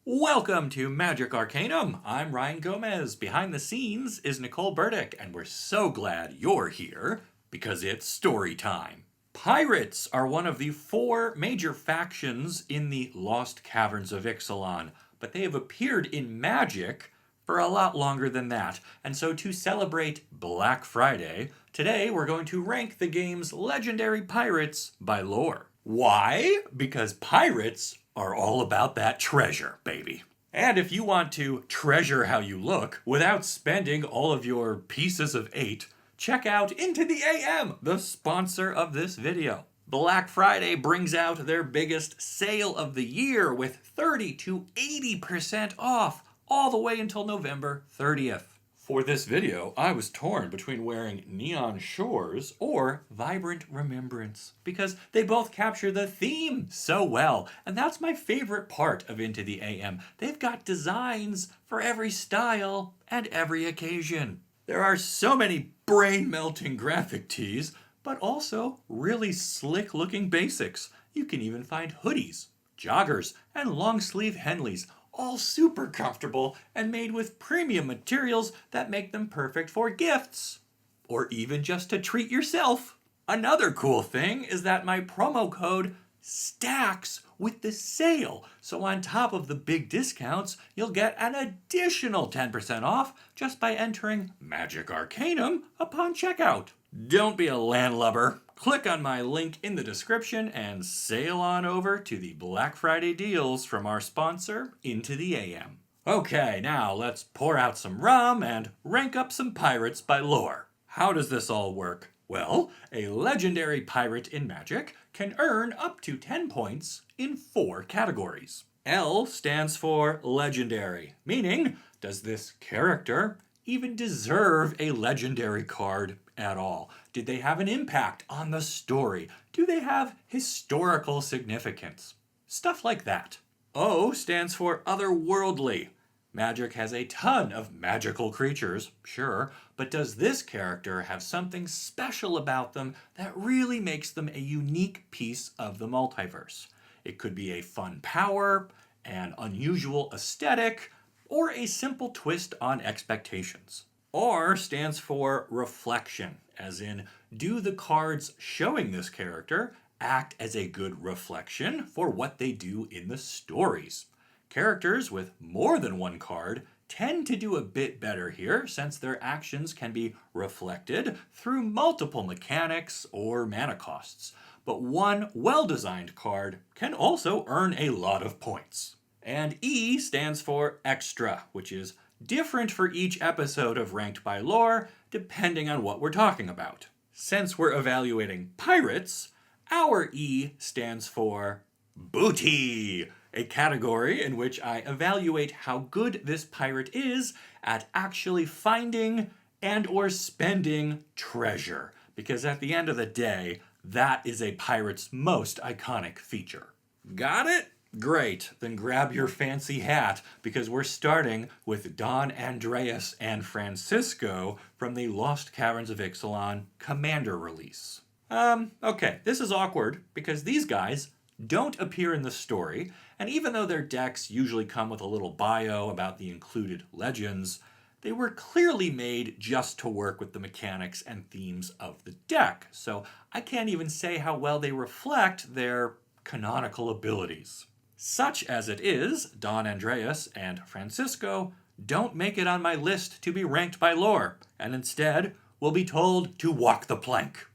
Welcome to Magic Arcanum. I'm Ryan Gomez. Behind the scenes is Nicole Burdick, and we're so glad you're here because it's story time. Pirates are one of the 4 major factions in the Lost Caverns of Ixalan, but they have appeared in Magic for a lot longer than that. And so to celebrate Black Friday, today we're going to rank the game's legendary pirates by lore. Why? Because pirates are all about that treasure, baby. And if you want to treasure how you look without spending all of your pieces of 8, check out Into the AM, the sponsor of this video. Black Friday brings out their biggest sale of the year with 30 to 80% off all the way until November 30th. For this video, I was torn between wearing Neon Shores or Vibrant Remembrance because they both capture the theme so well. And that's my favorite part of Into the AM. They've got designs for every style and every occasion. There are so many brain-melting graphic tees, but also really slick-looking basics. You can even find hoodies, joggers, and long-sleeve Henleys, all super comfortable and made with premium materials that make them perfect for gifts, or even just to treat yourself. Another cool thing is that my promo code stacks with the sale, so on top of the big discounts, you'll get an additional 10% off just by entering Magic Arcanum upon checkout. Don't be a landlubber. Click on my link in the description and sail on over to the Black Friday deals from our sponsor, Into the AM. Okay, now let's pour out some rum and rank up some pirates by lore. How does this all work? Well, a legendary pirate in Magic can earn up to 10 points in 4 categories. L stands for legendary, meaning, does this character even deserve a legendary card at all? Did they have an impact on the story? Do they have historical significance? Stuff like that. O stands for otherworldly. Magic has a ton of magical creatures, sure, but does this character have something special about them that really makes them a unique piece of the multiverse? It could be a fun power, an unusual aesthetic, or a simple twist on expectations. R stands for reflection, as in, do the cards showing this character act as a good reflection for what they do in the stories? Characters with more than one card tend to do a bit better here since their actions can be reflected through multiple mechanics or mana costs. But one well-designed card can also earn a lot of points. And E stands for extra, which is different for each episode of Ranked by Lore, depending on what we're talking about. Since we're evaluating pirates, our E stands for booty, a category in which I evaluate how good this pirate is at actually finding and or spending treasure, because at the end of the day, that is a pirate's most iconic feature. Got it? Great, then grab your fancy hat because we're starting with Don Andreas and Francisco from the Lost Caverns of Ixalan Commander release. Okay, this is awkward because these guys don't appear in the story, and even though their decks usually come with a little bio about the included legends, they were clearly made just to work with the mechanics and themes of the deck, so I can't even say how well they reflect their canonical abilities. Such as it is, Don Andreas and Francisco don't make it on my list to be ranked by lore, and instead will be told to walk the plank.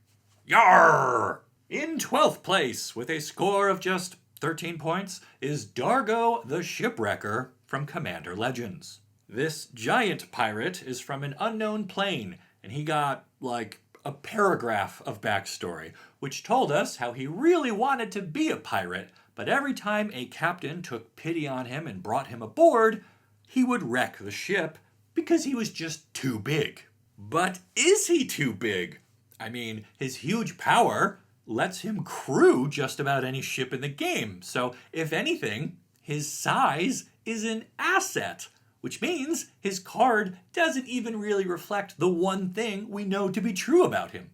Yarr! In 12th place, with a score of just 13 points, is Dargo the Shipwrecker from Commander Legends. This giant pirate is from an unknown plane, and he got, like, a paragraph of backstory, which told us how he really wanted to be a pirate, but every time a captain took pity on him and brought him aboard, he would wreck the ship because he was just too big. But is he too big? I mean, his huge power lets him crew just about any ship in the game, so if anything, his size is an asset, which means his card doesn't even really reflect the one thing we know to be true about him.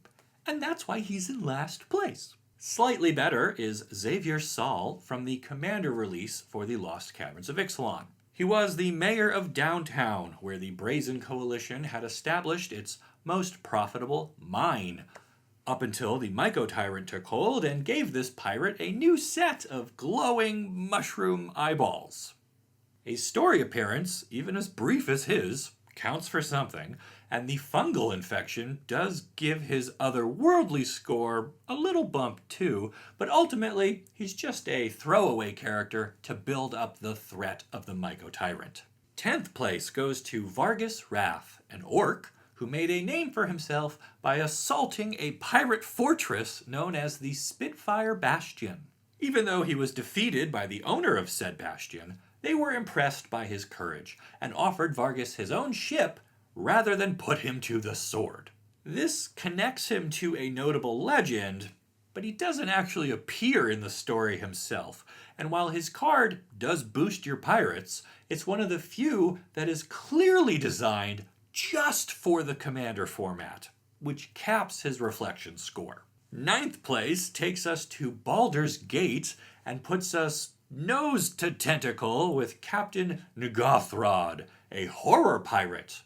and that's why he's in last place. Slightly better is Xavier Saul from the Commander release for the Lost Caverns of Ixalan. He was the mayor of downtown, where the Brazen Coalition had established its most profitable mine, up until the Myco Tyrant took hold and gave this pirate a new set of glowing mushroom eyeballs. A story appearance, even as brief as his, counts for something, and the fungal infection does give his otherworldly score a little bump too, but ultimately he's just a throwaway character to build up the threat of the Myco Tyrant. 10th place goes to Vargas Wrath, an orc who made a name for himself by assaulting a pirate fortress known as the Spitfire Bastion. Even though he was defeated by the owner of said bastion, they were impressed by his courage and offered Vargas his own ship rather than put him to the sword. This connects him to a notable legend, but he doesn't actually appear in the story himself, and while his card does boost your pirates, it's one of the few that is clearly designed just for the Commander format, which caps his reflection score. 9th place takes us to Baldur's Gate and puts us nose to tentacle with Captain Ngothrod, a horror pirate,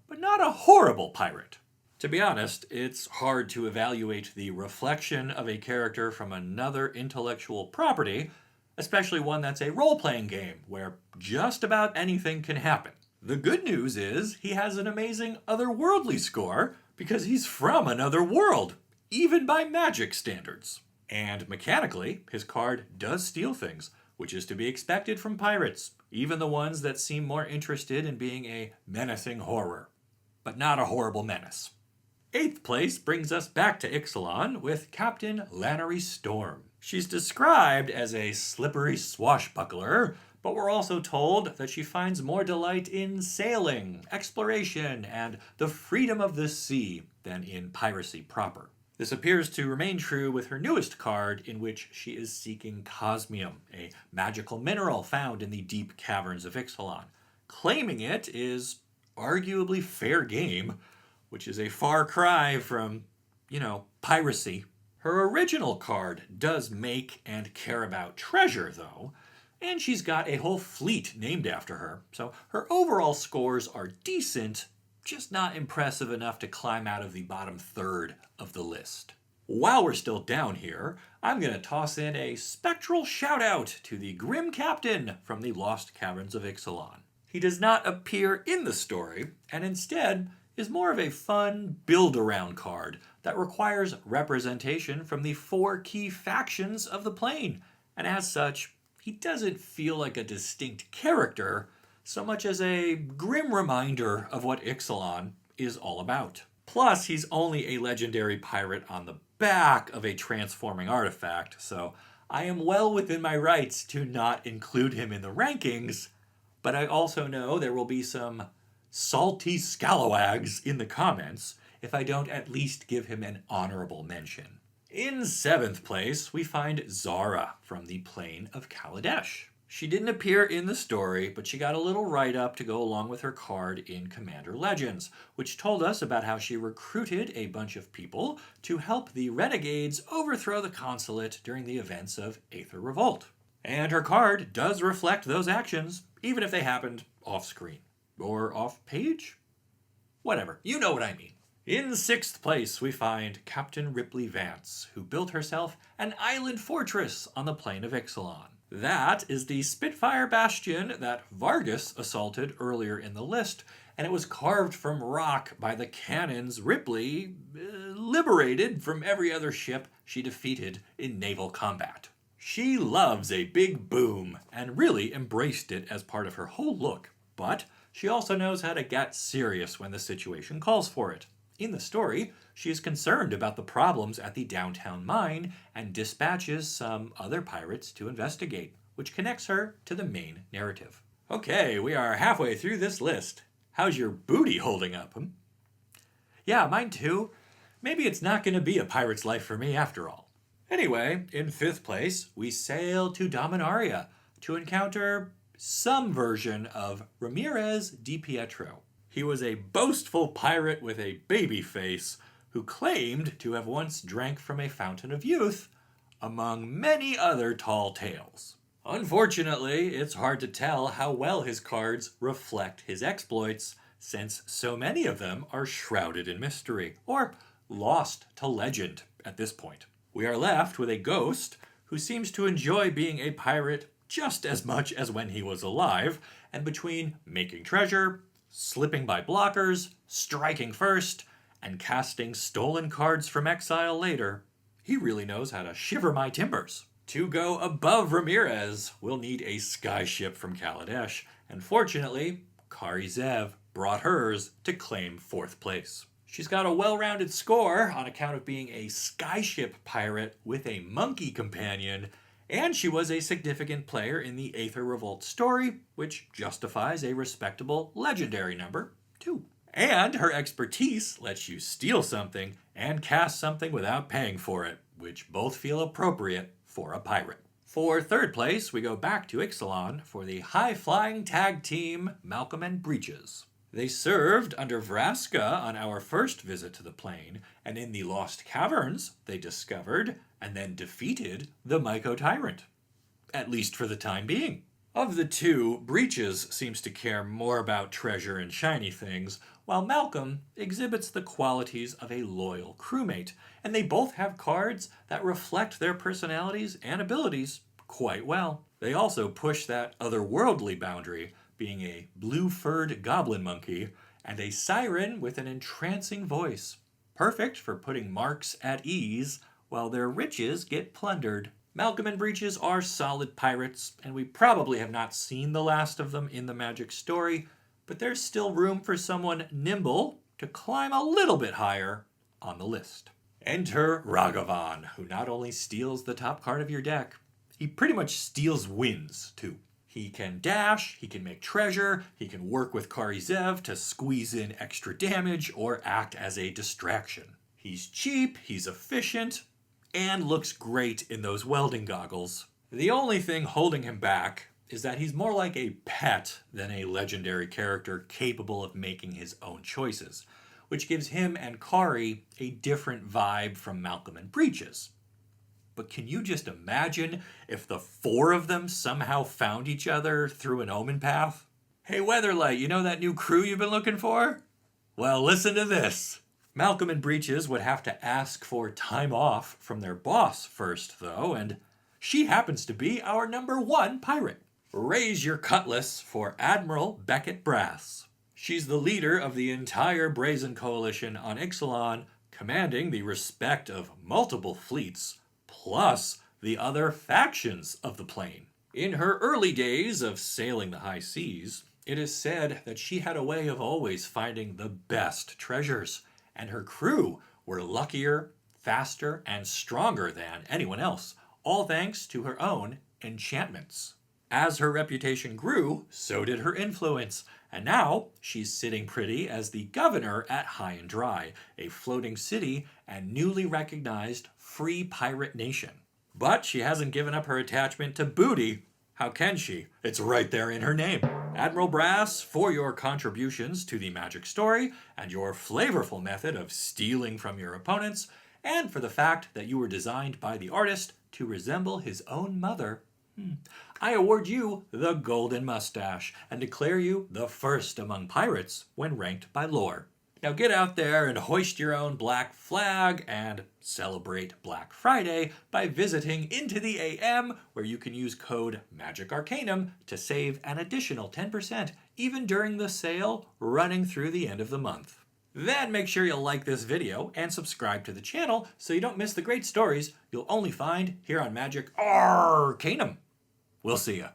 but not a horrible pirate. To be honest, it's hard to evaluate the reflection of a character from another intellectual property, especially one that's a role-playing game where just about anything can happen. The good news is he has an amazing otherworldly score because he's from another world, even by magic standards. And mechanically, his card does steal things, which is to be expected from pirates, even the ones that seem more interested in being a menacing horror, but not a horrible menace. 8th place brings us back to Ixalan with Captain Lannery Storm. She's described as a slippery swashbuckler, but we're also told that she finds more delight in sailing, exploration, and the freedom of the sea than in piracy proper. This appears to remain true with her newest card, in which she is seeking cosmium, a magical mineral found in the deep caverns of Ixalan. Claiming it is arguably fair game, which is a far cry from, piracy. Her original card does make and care about treasure, though, and she's got a whole fleet named after her, so her overall scores are decent, just not impressive enough to climb out of the bottom third of the list. While we're still down here, I'm going to toss in a spectral shout-out to the Grim Captain from the Lost Caverns of Ixalan. He does not appear in the story, and instead is more of a fun build-around card that requires representation from the 4 key factions of the plane, and as such, he doesn't feel like a distinct character so much as a grim reminder of what Ixalan is all about. Plus, he's only a legendary pirate on the back of a transforming artifact, so I am well within my rights to not include him in the rankings, but I also know there will be some salty scalawags in the comments if I don't at least give him an honorable mention. In 7th place, we find Zara from the plane of Kaladesh. She didn't appear in the story, but she got a little write-up to go along with her card in Commander Legends, which told us about how she recruited a bunch of people to help the Renegades overthrow the consulate during the events of Aether Revolt. And her card does reflect those actions, even if they happened off-screen. Or off-page? Whatever, you know what I mean. In 6th place, we find Captain Ripley Vance, who built herself an island fortress on the plain of Ixalan. That is the Spitfire Bastion that Vargas assaulted earlier in the list, and it was carved from rock by the cannons Ripley liberated from every other ship she defeated in naval combat. She loves a big boom, and really embraced it as part of her whole look, but she also knows how to get serious when the situation calls for it. In the story, she is concerned about the problems at the downtown mine and dispatches some other pirates to investigate, which connects her to the main narrative. Okay, we are halfway through this list. How's your booty holding up? Yeah, mine too. Maybe it's not going to be a pirate's life for me after all. Anyway, in 5th place, we sail to Dominaria to encounter some version of Ramirez Di Pietro. He was a boastful pirate with a baby face, who claimed to have once drank from a fountain of youth, among many other tall tales. Unfortunately, it's hard to tell how well his cards reflect his exploits, since so many of them are shrouded in mystery, or lost to legend at this point. We are left with a ghost who seems to enjoy being a pirate just as much as when he was alive, and between making treasure, slipping by blockers, striking first, and casting stolen cards from exile later, he really knows how to shiver my timbers. To go above Ramirez, we'll need a skyship from Kaladesh, and fortunately, Kari Zev brought hers to claim 4th place. She's got a well-rounded score on account of being a skyship pirate with a monkey companion, and she was a significant player in the Aether Revolt story, which justifies a respectable legendary number, 2. And her expertise lets you steal something and cast something without paying for it, which both feel appropriate for a pirate. For 3rd place, we go back to Ixalan for the high-flying tag team Malcolm and Breeches. They served under Vraska on our first visit to the plane, and in the Lost Caverns, they discovered and then defeated the Myco Tyrant. At least for the time being. Of the two, Breeches seems to care more about treasure and shiny things, while Malcolm exhibits the qualities of a loyal crewmate, and they both have cards that reflect their personalities and abilities quite well. They also push that otherworldly boundary, being a blue-furred goblin monkey and a siren with an entrancing voice, perfect for putting marks at ease while their riches get plundered. Malcolm and Breeches are solid pirates, and we probably have not seen the last of them in the Magic story, but there's still room for someone nimble to climb a little bit higher on the list. Enter Ragavan, who not only steals the top card of your deck, he pretty much steals wins, too. He can dash, he can make treasure, he can work with Kari Zev to squeeze in extra damage or act as a distraction. He's cheap, he's efficient, and looks great in those welding goggles. The only thing holding him back is that he's more like a pet than a legendary character capable of making his own choices, which gives him and Kari a different vibe from Malcolm and Breeches. But can you just imagine if the 4 of them somehow found each other through an omen path? Hey Weatherlight, you know that new crew you've been looking for? Well, listen to this. Malcolm and Breeches would have to ask for time off from their boss first, though, and she happens to be our number 1 pirate. Raise your cutlass for Admiral Beckett Brass. She's the leader of the entire Brazen Coalition on Ixalan, commanding the respect of multiple fleets, plus the other factions of the plane. In her early days of sailing the high seas, it is said that she had a way of always finding the best treasures, and her crew were luckier, faster, and stronger than anyone else, all thanks to her own enchantments. As her reputation grew, so did her influence, and now she's sitting pretty as the governor at High and Dry, a floating city and newly recognized free pirate nation. But she hasn't given up her attachment to booty. How can she? It's right there in her name. Admiral Brass, for your contributions to the Magic story and your flavorful method of stealing from your opponents, and for the fact that you were designed by the artist to resemble his own mother, I award you the Golden Mustache and declare you the first among pirates when ranked by L.O.R.E. Now get out there and hoist your own black flag and celebrate Black Friday by visiting Into the AM, where you can use code MAGICARCANUM to save an additional 10% even during the sale running through the end of the month. Then make sure you like this video and subscribe to the channel so you don't miss the great stories you'll only find here on Magic Arcanum. We'll see ya.